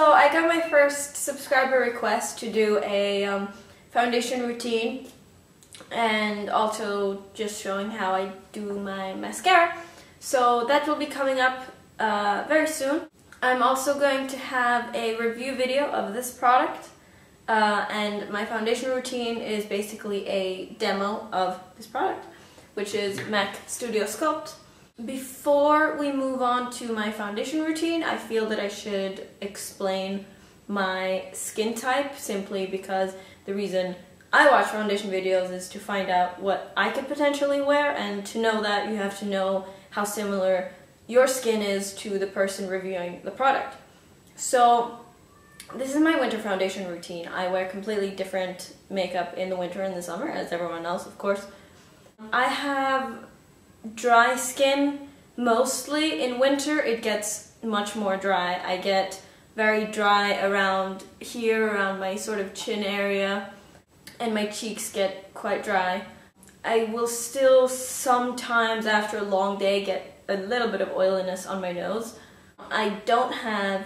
So I got my first subscriber request to do a foundation routine and also just showing how I do my mascara. So that will be coming up very soon. I'm also going to have a review video of this product and my foundation routine is basically a demo of this product, which is Mac Studio Sculpt. Before we move on to my foundation routine, I feel that I should explain my skin type, simply because the reason I watch foundation videos is to find out what I could potentially wear, and to know that you have to know how similar your skin is to the person reviewing the product. So this is my winter foundation routine. I wear completely different makeup in the winter and the summer, as everyone else, of course. I have dry skin mostly. In winter it gets much more dry. I get very dry around here, around my sort of chin area, and my cheeks get quite dry. I will still sometimes after a long day get a little bit of oiliness on my nose. I don't have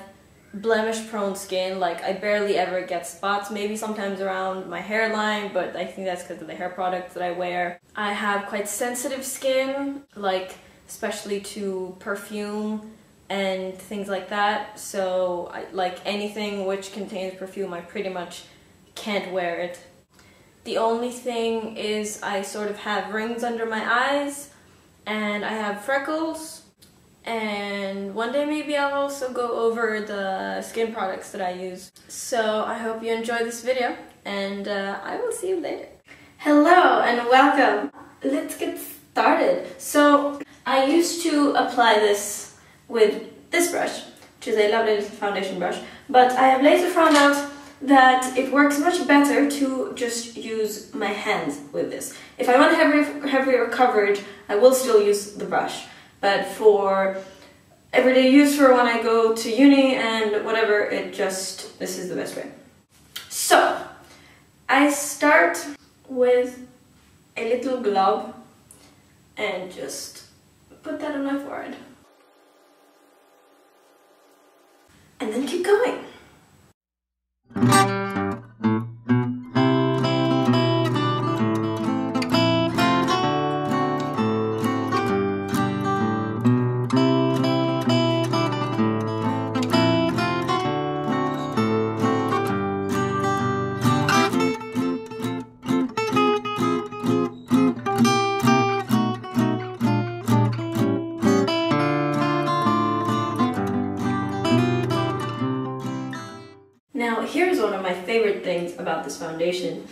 blemish prone skin, like I barely ever get spots, maybe sometimes around my hairline, but I think that's because of the hair products that I wear. I have quite sensitive skin, like especially to perfume and things like that, so like anything which contains perfume I pretty much can't wear it. The only thing is I sort of have rings under my eyes and I have freckles. And one day maybe I'll also go over the skin products that I use. So I hope you enjoy this video, and I will see you later. Hello and welcome. Let's get started. So I used to apply this with this brush, which is a lovely foundation brush, but I have later found out that it works much better to just use my hands with this. If I want heavier coverage, I will still use the brush. But for everyday use, for when I go to uni and whatever, this is the best way. So, I start with a little glob and just put that on my forehead. And then keep going. Now here's one of my favorite things about this foundation,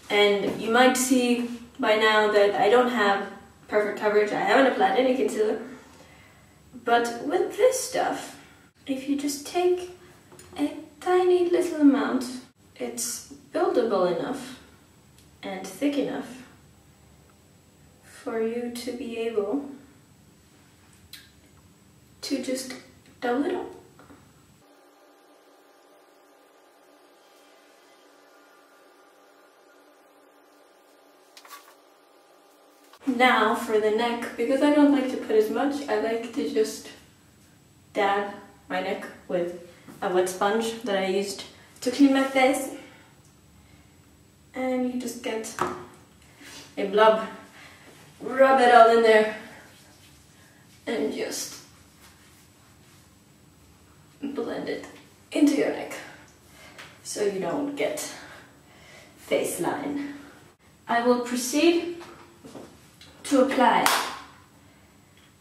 and you might see by now that I don't have perfect coverage. I haven't applied any concealer, but with this stuff, if you just take a tiny little amount, it's buildable enough and thick enough for you to be able to just double it up. Now for the neck, because I don't like to put as much, I like to just dab my neck with a wet sponge that I used to clean my face. And you just get a blob, rub it all in there, and just blend it into your neck so you don't get face line. I will proceed to apply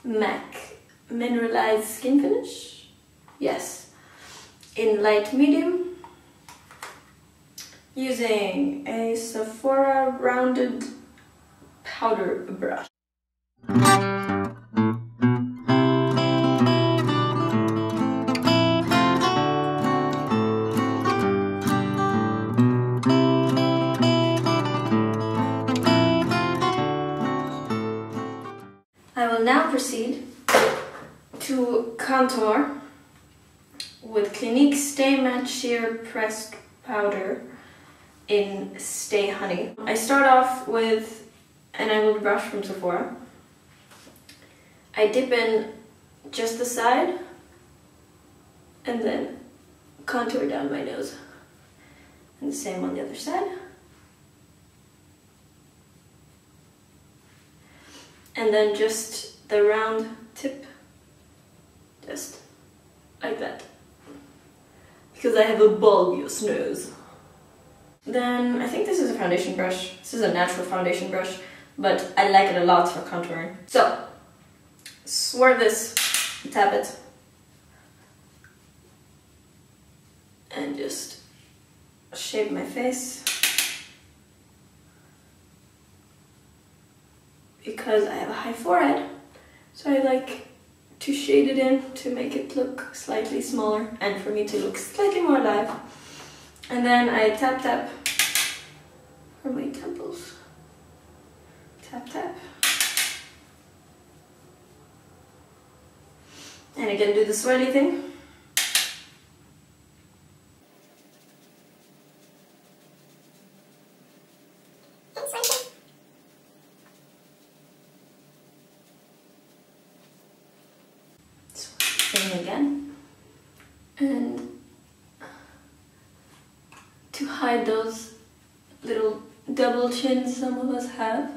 MAC Mineralize Skinfinish, yes, in light medium, using a Sephora rounded powder brush. I will now proceed to contour with Clinique Stay Matte Sheer Pressed Powder in Stay Honey. I start off with an angled brush from Sephora. I dip in just the side and then contour down my nose. And the same on the other side. And then just the round tip, just like that. Because I have a bulbous nose. Then I think this is a foundation brush. This is a natural foundation brush, but I like it a lot for contouring. So, swirl this, tap it, and just shape my face. Because I have a high forehead, so I like to shade it in to make it look slightly smaller and for me to look slightly more alive. And then I tap tap for my temples. Tap tap. And again do the swirly thing. Again, and to hide those little double chins some of us have.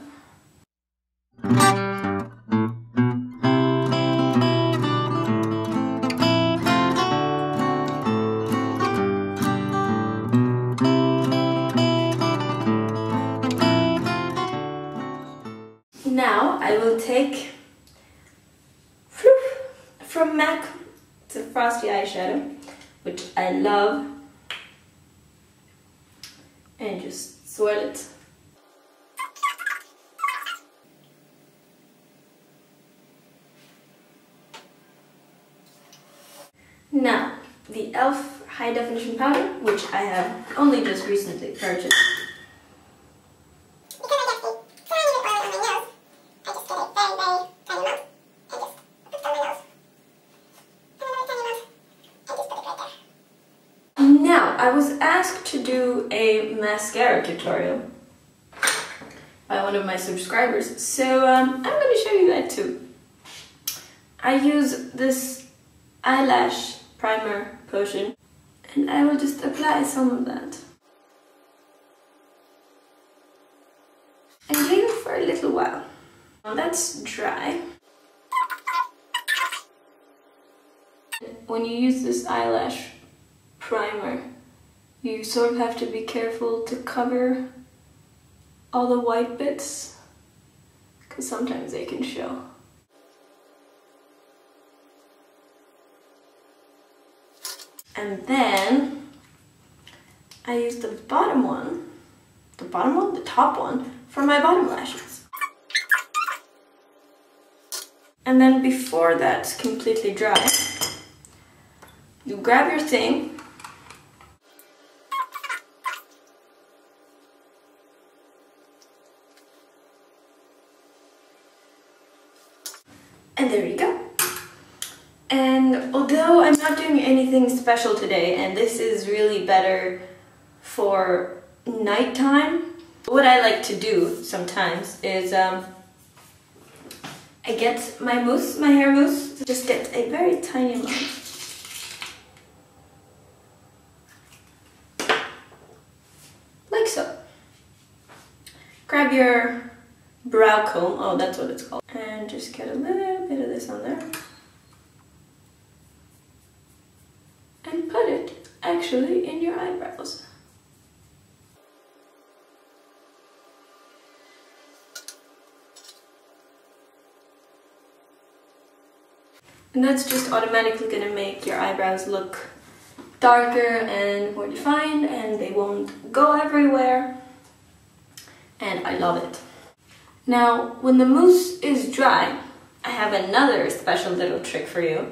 Now I will take PHLOOF from Mac. It's a frosty eyeshadow, which I love, and just swirl it. Now, the e.l.f. high definition powder, which I have only just recently purchased. Now, I was asked to do a mascara tutorial by one of my subscribers, so I'm going to show you that too. I use this eyelash primer potion, and I will just apply some of that. And leave it for a little while. Now that's dry. When you use this eyelash primer, you sort of have to be careful to cover all the white bits, because sometimes they can show. And then I use the top one for my bottom lashes. And then before that's completely dry, you grab your thing and there you go. And although I'm not doing anything special today, and this is really better for nighttime, what I like to do sometimes is I get my mousse, my hair mousse, just get a very tiny amount. Like so. Grab your brow comb, oh that's what it's called, and just get a little bit of this on there. And put it actually in your eyebrows. And that's just automatically going to make your eyebrows look darker and more defined, and they won't go everywhere. And I love it. Now, when the mousse is dry, I have another special little trick for you,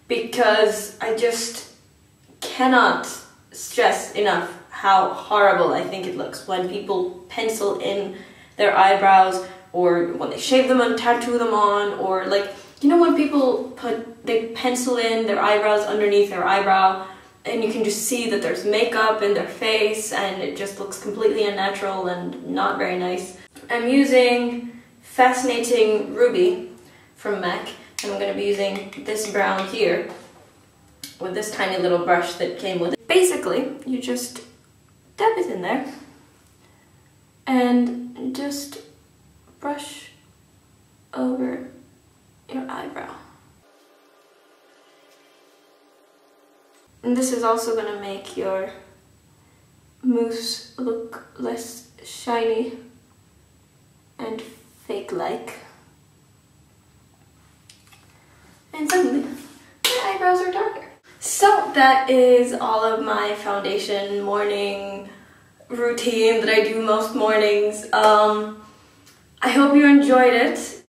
because I just cannot stress enough how horrible I think it looks when people pencil in their eyebrows, or when they shave them and tattoo them on, or like, you know, when people they pencil in their eyebrows underneath their eyebrow, and you can just see that there's makeup in their face and it just looks completely unnatural and not very nice. I'm using Fascinating Ruby from MAC, and I'm going to be using this brown here, with this tiny little brush that came with it. Basically, you just dab it in there and just brush over your eyebrow. And this is also going to make your mousse look less shiny and fake-like. And suddenly, my eyebrows are darker. So that is all of my foundation morning routine that I do most mornings. I hope you enjoyed it.